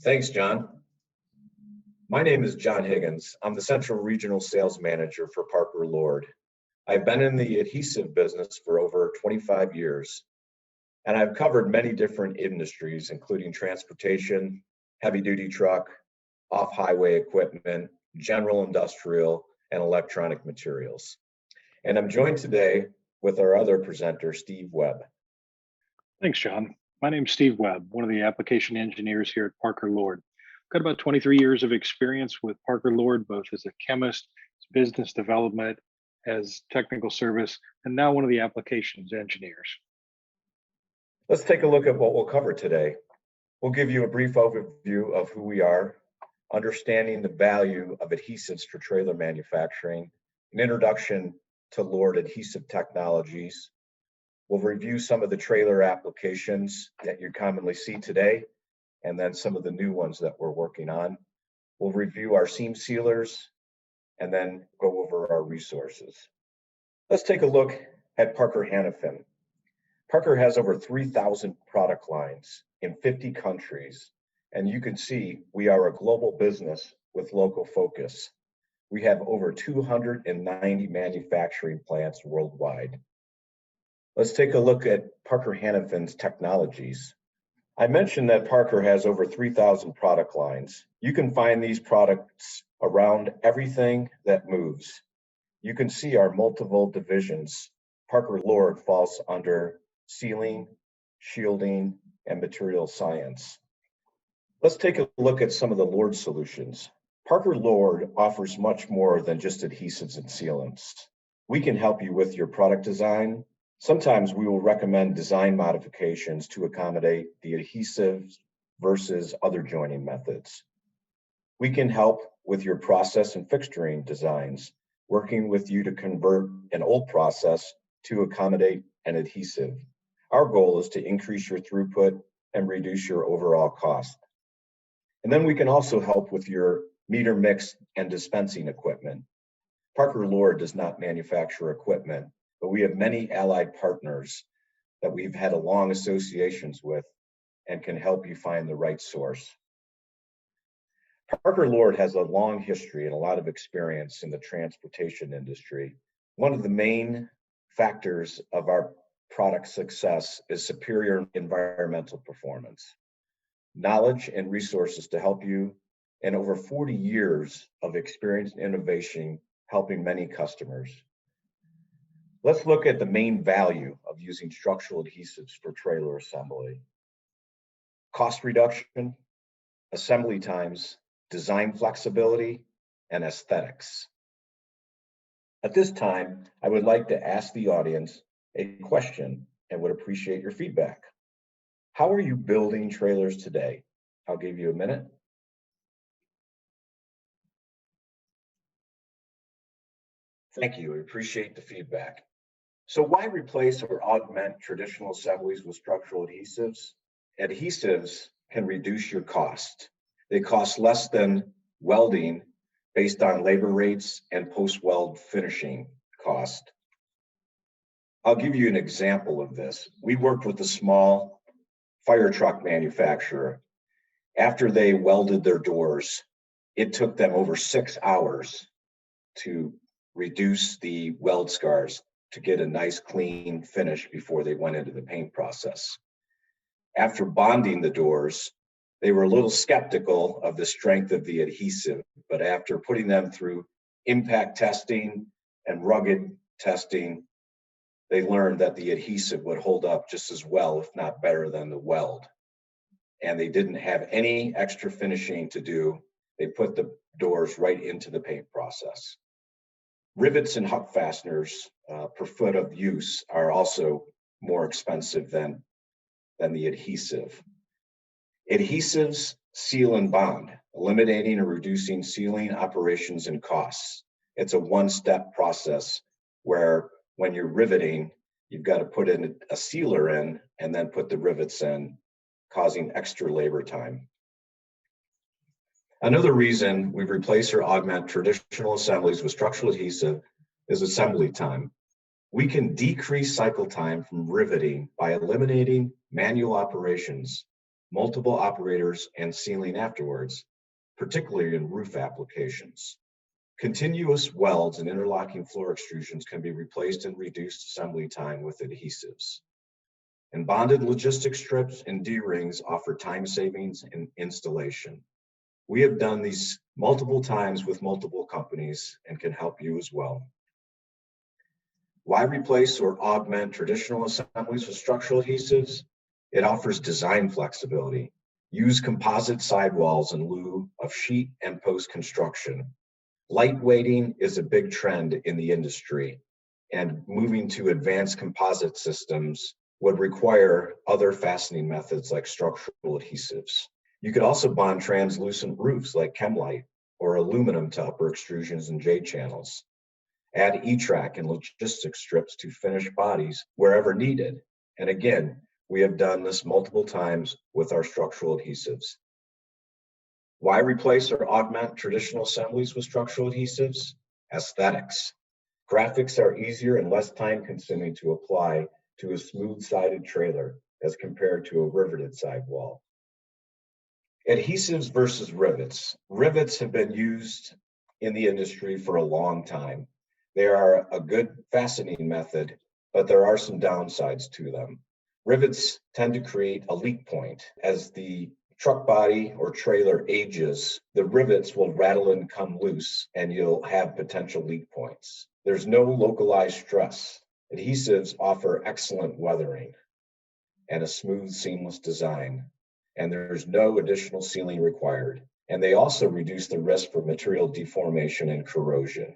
Thanks, John. My name is John Higgins. I'm the Central Regional Sales Manager for Parker Lord. I've been in the adhesive business for over 25 years, and I've covered many different industries, including transportation, heavy-duty truck, off-highway equipment, general industrial, and electronic materials. And I'm joined today with our other presenter, Steve Webb. Thanks, John. My name's Steve Webb, one of the application engineers here at Parker Lord. I've got about 23 years of experience with Parker Lord, both as a chemist, as business development, as technical service, and now one of the applications engineers. Let's take a look at what we'll cover today. We'll give you a brief overview of who we are, understanding the value of adhesives for trailer manufacturing, an introduction to Lord Adhesive Technologies. We'll review some of the trailer applications that you commonly see today, and then some of the new ones that we're working on. We'll review our seam sealers, and then go over our resources. Let's take a look at Parker Hannifin. Parker has over 3,000 product lines in 50 countries, and you can see we are a global business with local focus. We have over 290 manufacturing plants worldwide. Let's take a look at Parker Hannifin's technologies. I mentioned that Parker has over 3,000 product lines. You can find these products around everything that moves. You can see our multiple divisions. Parker Lord falls under sealing, shielding, and material science. Let's take a look at some of the Lord solutions. Parker Lord offers much more than just adhesives and sealants. We can help you with your product design. Sometimes we will recommend design modifications to accommodate the adhesives versus other joining methods. We can help with your process and fixturing designs, working with you to convert an old process to accommodate an adhesive. Our goal is to increase your throughput and reduce your overall cost. And then we can also help with your meter mix and dispensing equipment. Parker Lord does not manufacture equipment, but we have many allied partners that we've had long associations with and can help you find the right source. Parker Lord has a long history and a lot of experience in the transportation industry. One of the main factors of our product success is superior environmental performance, knowledge and resources to help you, and over 40 years of experience and innovation helping many customers. Let's look at the main value of using structural adhesives for trailer assembly. Cost reduction, assembly times, design flexibility, and aesthetics. At this time, I would like to ask the audience a question and would appreciate your feedback. How are you building trailers today? I'll give you a minute. Thank you, I appreciate the feedback. So why replace or augment traditional assemblies with structural adhesives? Adhesives can reduce your cost. They cost less than welding based on labor rates and post-weld finishing cost. I'll give you an example of this. We worked with a small fire truck manufacturer. After they welded their doors, it took them over 6 hours to reduce the weld scars to get a nice clean finish before they went into the paint process. After bonding the doors, they were a little skeptical of the strength of the adhesive, but after putting them through impact testing and rugged testing, they learned that the adhesive would hold up just as well, if not better than the weld. And they didn't have any extra finishing to do. They put the doors right into the paint process. Rivets and hook fasteners per foot of use are also more expensive than the adhesive. Adhesives seal and bond, eliminating or reducing sealing operations and costs. It's a one-step process where when you're riveting, you've got to put in a sealer in and then put the rivets in, causing extra labor time. Another reason we replace or augment traditional assemblies with structural adhesive is assembly time. We can decrease cycle time from riveting by eliminating manual operations multiple operators, and sealing afterwards, particularly in roof applications. Continuous welds and interlocking floor extrusions can be replaced and reduced assembly time with adhesives. And bonded logistics strips and D-rings offer time savings in installation. We have done these multiple times with multiple companies and can help you as well. Why replace or augment traditional assemblies with structural adhesives? It offers design flexibility. Use composite sidewalls in lieu of sheet and post construction. Lightweighting is a big trend in the industry, and moving to advanced composite systems would require other fastening methods like structural adhesives. You could also bond translucent roofs like Chemlite or aluminum to upper extrusions and J channels. Add E-track and logistics strips to finished bodies wherever needed. And again, we have done this multiple times with our structural adhesives. Why replace or augment traditional assemblies with structural adhesives? Aesthetics. Graphics are easier and less time consuming to apply to a smooth-sided trailer as compared to a riveted sidewall. Adhesives versus rivets. Rivets have been used in the industry for a long time. They are a good fastening method, but there are some downsides to them. Rivets tend to create a leak point. As the truck body or trailer ages, the rivets will rattle and come loose, and you'll have potential leak points. There's no localized stress. Adhesives offer excellent weathering and a smooth, seamless design, and there's no additional sealing required. And they also reduce the risk for material deformation and corrosion.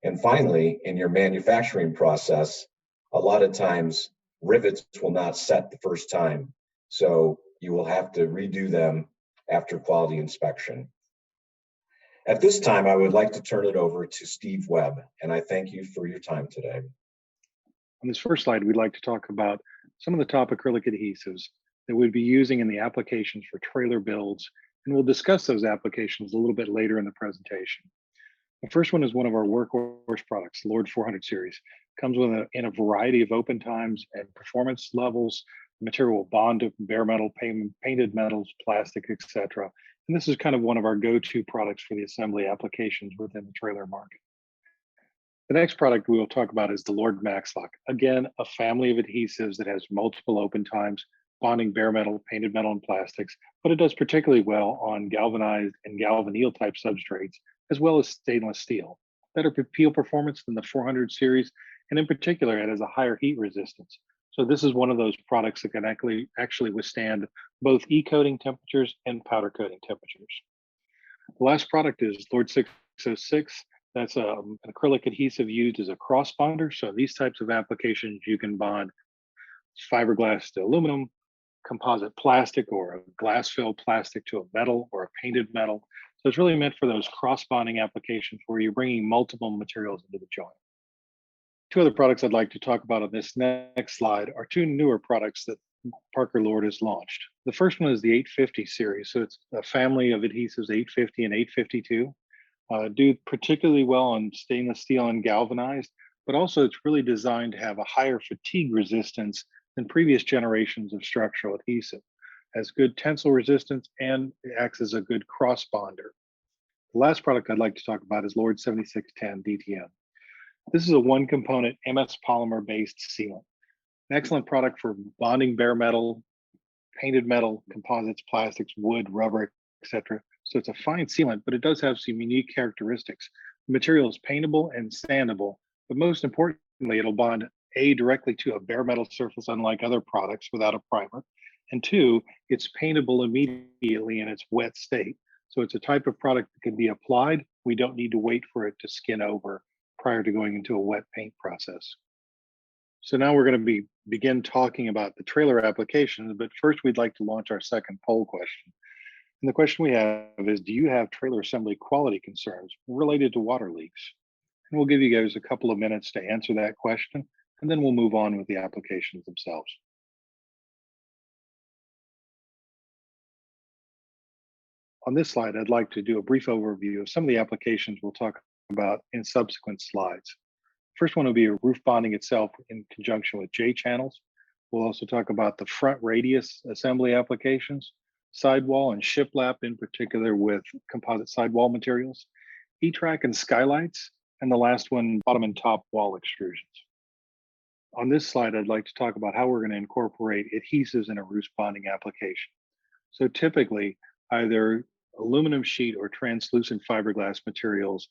And finally, in your manufacturing process, a lot of times rivets will not set the first time, so you will have to redo them after quality inspection. At this time, I would like to turn it over to Steve Webb, and I thank you for your time today. On this first slide, we'd like to talk about some of the top acrylic adhesives that we'd be using in the applications for trailer builds, and we'll discuss those applications a little bit later in the presentation. The first one is one of our workhorse products, Lord 400 series. Comes with in a variety of open times and performance levels. The material will bond to bare metal, painted metals, plastic, etc. And this is kind of one of our go-to products for the assembly applications within the trailer market. The next product we will talk about is the Lord MaxLock. Again, a family of adhesives that has multiple open times, bonding bare metal, painted metal, and plastics, but it does particularly well on galvanized and galvanneal type substrates, as well as stainless steel. Better peel performance than the 400 series, and in particular, it has a higher heat resistance. So this is one of those products that can actually withstand both e-coating temperatures and powder coating temperatures. The last product is Lord 606. That's an acrylic adhesive used as a cross bonder. So these types of applications, you can bond fiberglass to aluminum, composite plastic, or a glass filled plastic to a metal or a painted metal. So it's really meant for those cross bonding applications where you're bringing multiple materials into the joint. Two other products I'd like to talk about on this next slide are two newer products that Parker Lord has launched. The first one is the 850 series. So it's a family of adhesives, 850 and 852. Do particularly well on stainless steel and galvanized, but also it's really designed to have a higher fatigue resistance than previous generations of structural adhesive. Has good tensile resistance and acts as a good cross bonder. The last product I'd like to talk about is Lord 7610 DTM. This is a one component MS polymer based sealant. An excellent product for bonding bare metal, painted metal, composites, plastics, wood, rubber, etc. So it's a fine sealant, but it does have some unique characteristics. The material is paintable and sandable, but most importantly, it'll bond directly to a bare metal surface, unlike other products, without a primer. And two, it's paintable immediately in its wet state. So it's a type of product that can be applied. We don't need to wait for it to skin over prior to going into a wet paint process. So now we're going to begin talking about the trailer applications, but first we'd like to launch our second poll question. And the question we have is, do you have trailer assembly quality concerns related to water leaks? And we'll give you guys a couple of minutes to answer that question, and then we'll move on with the applications themselves. On this slide, I'd like to do a brief overview of some of the applications we'll talk about in subsequent slides. First one will be roof bonding itself in conjunction with J channels. We'll also talk about the front radius assembly applications. sidewall and shiplap in particular with composite sidewall materials, E-track and skylights, and the last one, bottom and top wall extrusions. On this slide, I'd like to talk about how we're going to incorporate adhesives in a roof bonding application. So typically, either aluminum sheet or translucent fiberglass materials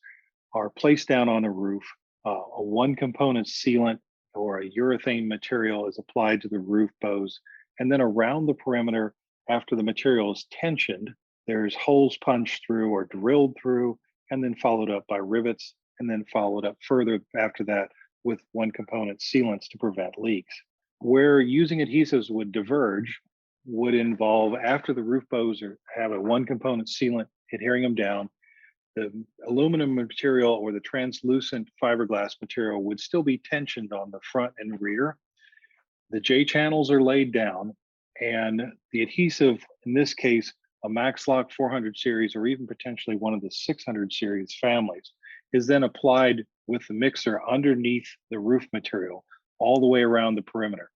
are placed down on a roof. A one component sealant or a urethane material is applied to the roof bows. And then around the perimeter, after the material is tensioned, there's holes punched through or drilled through, and then followed up by rivets, and then followed up further after that with one component sealants to prevent leaks. Where using adhesives would diverge would involve after the roof bows have a one component sealant adhering them down, the aluminum material or the translucent fiberglass material would still be tensioned on the front and rear. The J channels are laid down, and the adhesive, in this case, a MaxLock 400 series or even potentially one of the 600 series families, is then applied with the mixer underneath the roof material all the way around the perimeter.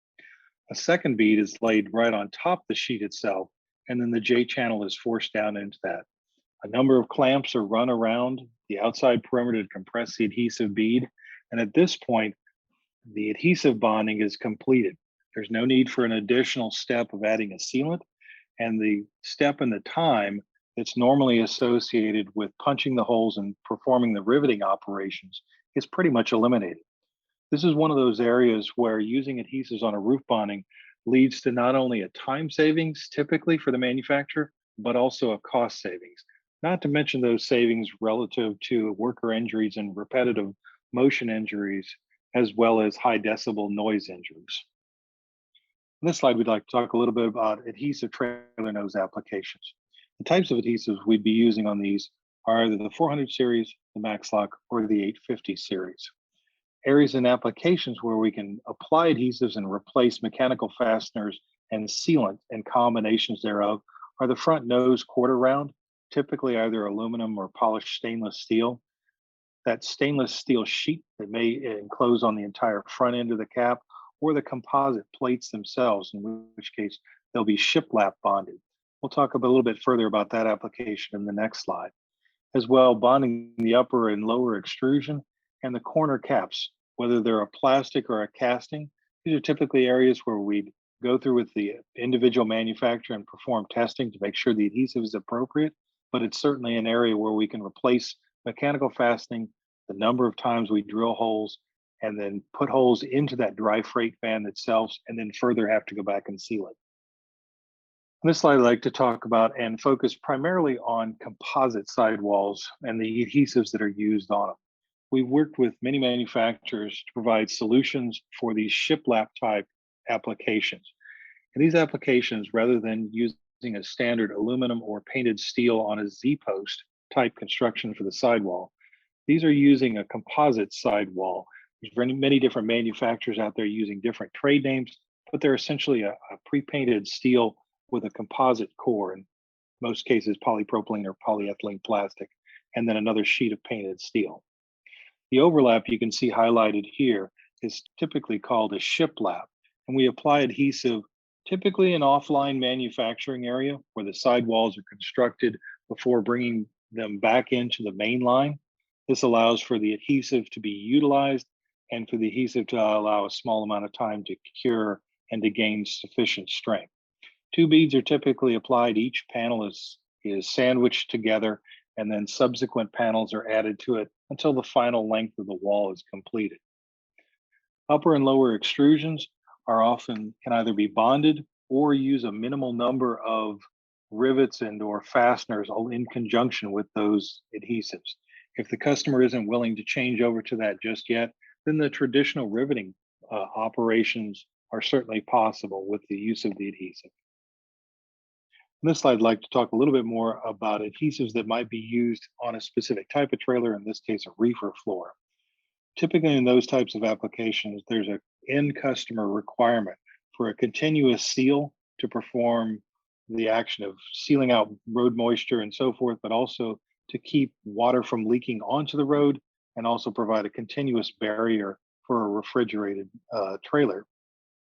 A second bead is laid right on top the sheet itself, and then the J channel is forced down into that. A number of clamps are run around the outside perimeter to compress the adhesive bead, and at this point, the adhesive bonding is completed. There's no need for an additional step of adding a sealant, and the step and the time that's normally associated with punching the holes and performing the riveting operations is pretty much eliminated. This is one of those areas where using adhesives on a roof bonding leads to not only a time savings typically for the manufacturer, but also a cost savings. Not to mention those savings relative to worker injuries and repetitive motion injuries, as well as high decibel noise injuries. On this slide, we'd like to talk a little bit about adhesive trailer nose applications. The types of adhesives we'd be using on these are either the 400 series, the MaxLock, or the 850 series. Areas and applications where we can apply adhesives and replace mechanical fasteners and sealant and combinations thereof are the front nose quarter round, typically either aluminum or polished stainless steel. That stainless steel sheet that may enclose on the entire front end of the cap, or the composite plates themselves, in which case they'll be shiplap bonded. We'll talk a little bit further about that application in the next slide. As well, bonding the upper and lower extrusion and the corner caps, whether they're a plastic or a casting. These are typically areas where we'd go through with the individual manufacturer and perform testing to make sure the adhesive is appropriate, but it's certainly an area where we can replace mechanical fastening the number of times we drill holes and then put holes into that dry freight fan itself, and then further have to go back and seal it. On this slide, I'd like to talk about and focus primarily on composite sidewalls and the adhesives that are used on them. We've worked with many manufacturers to provide solutions for these shiplap type applications. In these applications, rather than using a standard aluminum or painted steel on a Z-post type construction for the sidewall, these are using a composite sidewall. There's many different manufacturers out there using different trade names, but they're essentially a pre-painted steel with a composite core, in most cases polypropylene or polyethylene plastic, and then another sheet of painted steel. The overlap you can see highlighted here is typically called a shiplap, and we apply adhesive typically in offline manufacturing area where the sidewalls are constructed before bringing them back into the main line. This allows for the adhesive to be utilized and for the adhesive to allow a small amount of time to cure and to gain sufficient strength. 2 beads are typically applied. Each panel is sandwiched together, and then subsequent panels are added to it until the final length of the wall is completed. Upper and lower extrusions can either be bonded or use a minimal number of rivets and or fasteners all in conjunction with those adhesives. If the customer isn't willing to change over to that just yet, then the traditional riveting operations are certainly possible with the use of the adhesive. In this slide, I'd like to talk a little bit more about adhesives that might be used on a specific type of trailer, in this case, a reefer floor. Typically in those types of applications, there's an end customer requirement for a continuous seal to perform the action of sealing out road moisture and so forth, but also to keep water from leaking onto the road and also provide a continuous barrier for a refrigerated trailer.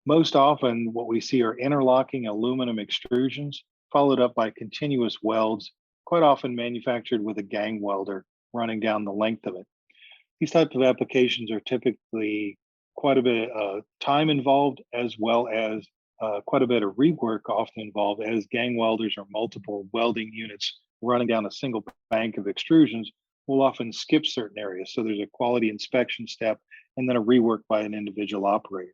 Most often what we see are interlocking aluminum extrusions followed up by continuous welds, quite often manufactured with a gang welder running down the length of it. These types of applications are typically quite a bit time involved, as well as quite a bit of rework often involved, as gang welders or multiple welding units running down a single bank of extrusions will often skip certain areas. So there's a quality inspection step and then a rework by an individual operator.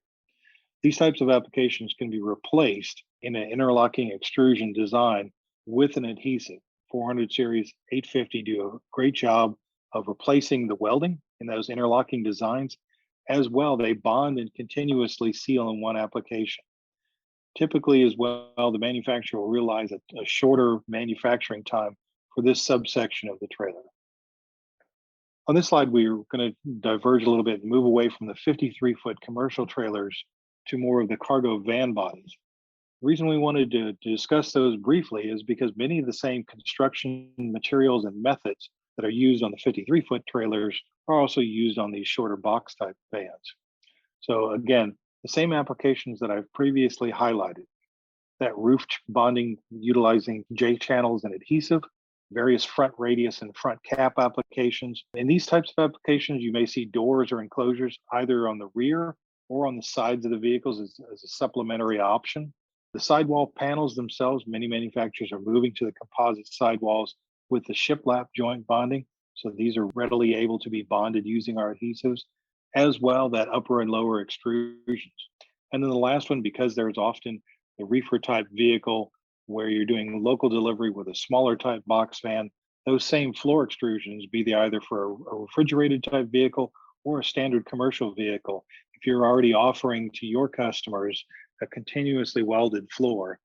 These types of applications can be replaced in an interlocking extrusion design with an adhesive. 400 series 850 do a great job of replacing the welding in those interlocking designs. As well, they bond and continuously seal in one application. Typically, as well, the manufacturer will realize a shorter manufacturing time for this subsection of the trailer. On this slide, we're going to diverge a little bit and move away from the 53-foot commercial trailers to more of the cargo van bodies. The reason we wanted to discuss those briefly is because many of the same construction materials and methods that are used on the 53-foot trailers are also used on these shorter box type vans. So again, the same applications that I've previously highlighted, that roof bonding utilizing J channels and adhesive, various front radius and front cap applications. In these types of applications, you may see doors or enclosures either on the rear or on the sides of the vehicles as a supplementary option. The sidewall panels themselves, many manufacturers are moving to the composite sidewalls with the shiplap joint bonding. So these are readily able to be bonded using our adhesives, as well that upper and lower extrusions. And then the last one, because there's often the reefer type vehicle where you're doing local delivery with a smaller type box van, those same floor extrusions, be they either for a refrigerated type vehicle or a standard commercial vehicle, if you're already offering to your customers a continuously welded floor,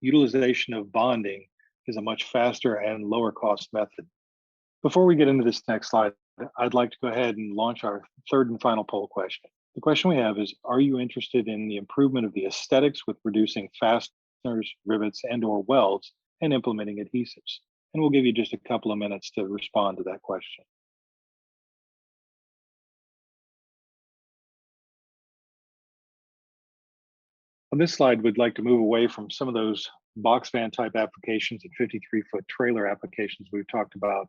utilization of bonding is a much faster and lower cost method. Before we get into this next slide, I'd like to go ahead and launch our third and final poll question. The question we have is, are you interested in the improvement of the aesthetics with reducing fasteners, rivets, and/or welds and implementing adhesives? And we'll give you just a couple of minutes to respond to that question. On this slide, we'd like to move away from some of those box van type applications and 53-foot trailer applications we've talked about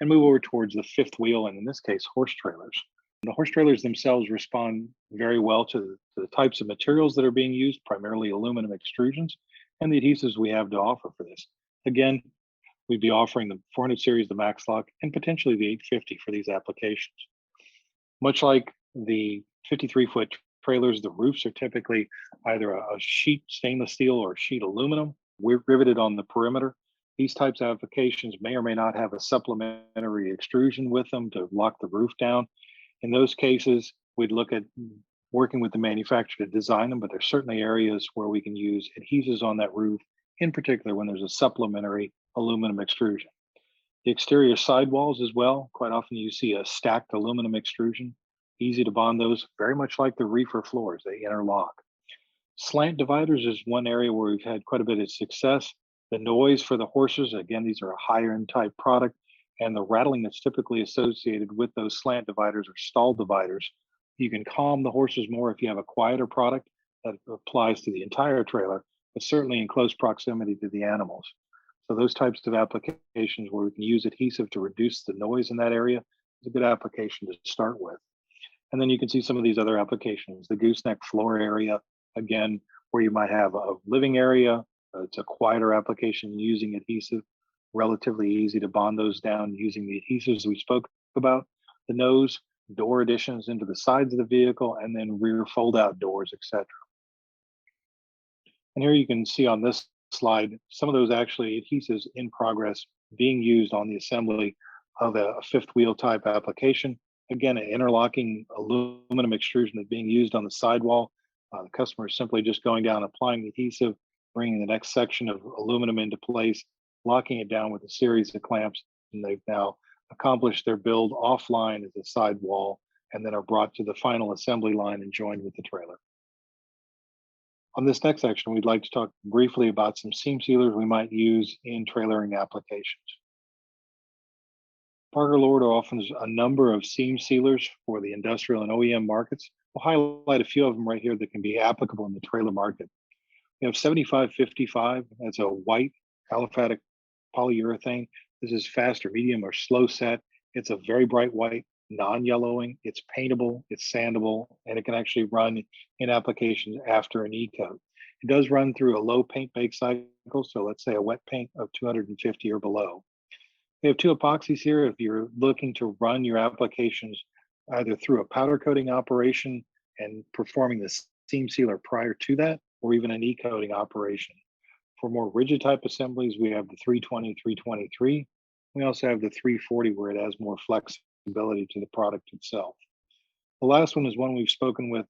and move over towards the fifth wheel, and in this case, horse trailers. The horse trailers themselves respond very well to the types of materials that are being used, primarily aluminum extrusions, and the adhesives we have to offer for this. Again, we'd be offering the 400 series, the Max Lock, and potentially the 850 for these applications. Much like the 53-foot trailers, the roofs are typically either a sheet stainless steel or sheet aluminum. We're riveted on the perimeter. These types of applications may or may not have a supplementary extrusion with them to lock the roof down. In those cases, we'd look at working with the manufacturer to design them, but there's certainly areas where we can use adhesives on that roof, in particular when there's a supplementary aluminum extrusion. The exterior sidewalls as well, quite often you see a stacked aluminum extrusion, easy to bond those, very much like the reefer floors, they interlock. Slant dividers is one area where we've had quite a bit of success. The noise for the horses, again, these are a higher end type product, and the rattling that's typically associated with those slant dividers or stall dividers. You can calm the horses more if you have a quieter product that applies to the entire trailer, but certainly in close proximity to the animals. So those types of applications where we can use adhesive to reduce the noise in that area is a good application to start with. And then you can see some of these other applications, the gooseneck floor area, again, where you might have a living area. It's a quieter application using adhesive, relatively easy to bond those down using the adhesives we spoke about. The nose, door additions into the sides of the vehicle, and then rear fold-out doors, etc. And here you can see on this slide, some of those actually adhesives in progress being used on the assembly of a fifth wheel type application. Again, an interlocking aluminum extrusion that's being used on the sidewall. The customer is simply just going down, applying the adhesive, bringing the next section of aluminum into place, locking it down with a series of clamps, and they've now accomplished their build offline as a sidewall, and then are brought to the final assembly line and joined with the trailer. On this next section, we'd like to talk briefly about some seam sealers we might use in trailering applications. Parker Lord offers a number of seam sealers for the industrial and OEM markets. We'll highlight a few of them right here that can be applicable in the trailer market. We have 7555. That's a white aliphatic polyurethane. This is fast or medium or slow set. It's a very bright white, non-yellowing. It's paintable, it's sandable, and it can actually run in applications after an e-coat. It does run through a low paint bake cycle, so let's say a wet paint of 250 or below. We have two epoxies here. If you're looking to run your applications either through a powder coating operation and performing the seam sealer prior to that, or even an e-coating operation. For more rigid type assemblies, we have the 320, 323. We also have the 340 where it has more flexibility to the product itself. The last one is one we've spoken with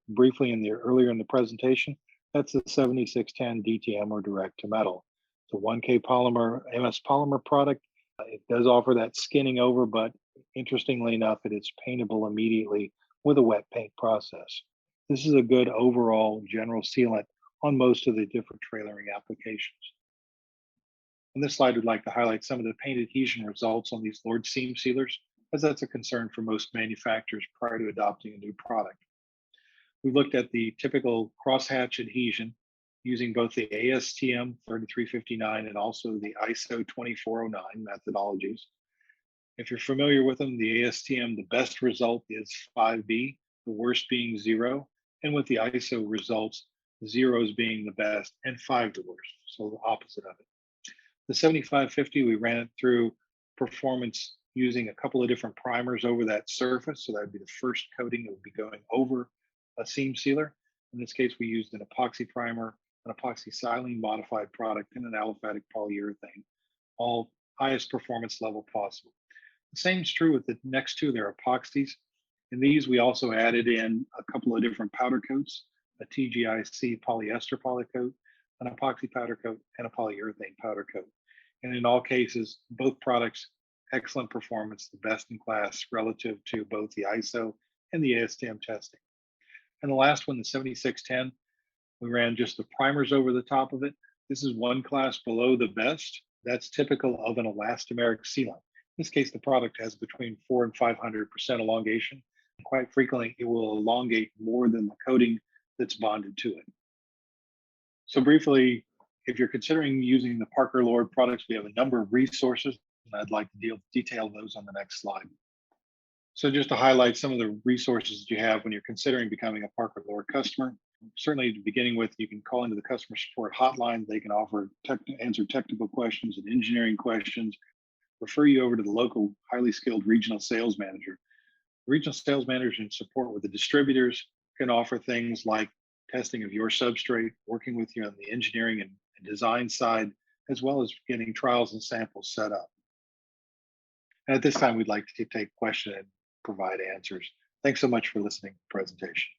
briefly earlier in the presentation. That's the 7610 DTM or direct to metal. It's a 1K polymer, MS polymer product. It does offer that skinning over, but interestingly enough, it is paintable immediately with a wet paint process. This is a good overall general sealant on most of the different trailering applications. On this slide, we'd like to highlight some of the paint adhesion results on these Lord seam sealers, as that's a concern for most manufacturers prior to adopting a new product. We looked at the typical crosshatch adhesion using both the ASTM 3359 and also the ISO 2409 methodologies. If you're familiar with them, the ASTM, the best result is 5B, the worst being 0. And with the ISO results, 0s being the best and 5 the worst, so the opposite of it. The 7550, we ran it through performance using a couple of different primers over that surface. So that would be the first coating that would be going over a seam sealer. In this case, we used an epoxy primer, an epoxy silane modified product, and an aliphatic polyurethane, all highest performance level possible. The same is true with the next two, they're epoxies. In these, we also added in a couple of different powder coats, a TGIC polyester polycoat, an epoxy powder coat, and a polyurethane powder coat. And in all cases, both products, excellent performance, the best in class relative to both the ISO and the ASTM testing. And the last one, the 7610, we ran just the primers over the top of it. This is one class below the best. That's typical of an elastomeric sealant. In this case, the product has between 400 and 500% elongation. Quite frequently, it will elongate more than the coating that's bonded to it. So briefly, if you're considering using the Parker Lord products, we have a number of resources, and I'd like to detail those on the next slide. So just to highlight some of the resources that you have when you're considering becoming a Parker Lord customer, certainly beginning with, you can call into the customer support hotline. They can answer technical questions and engineering questions, refer you over to the local highly skilled regional sales manager. Regional sales managers in support with the distributors can offer things like testing of your substrate, working with you on the engineering and design side, as well as getting trials and samples set up. And at this time, we'd like to take questions and provide answers. Thanks so much for listening to the presentation.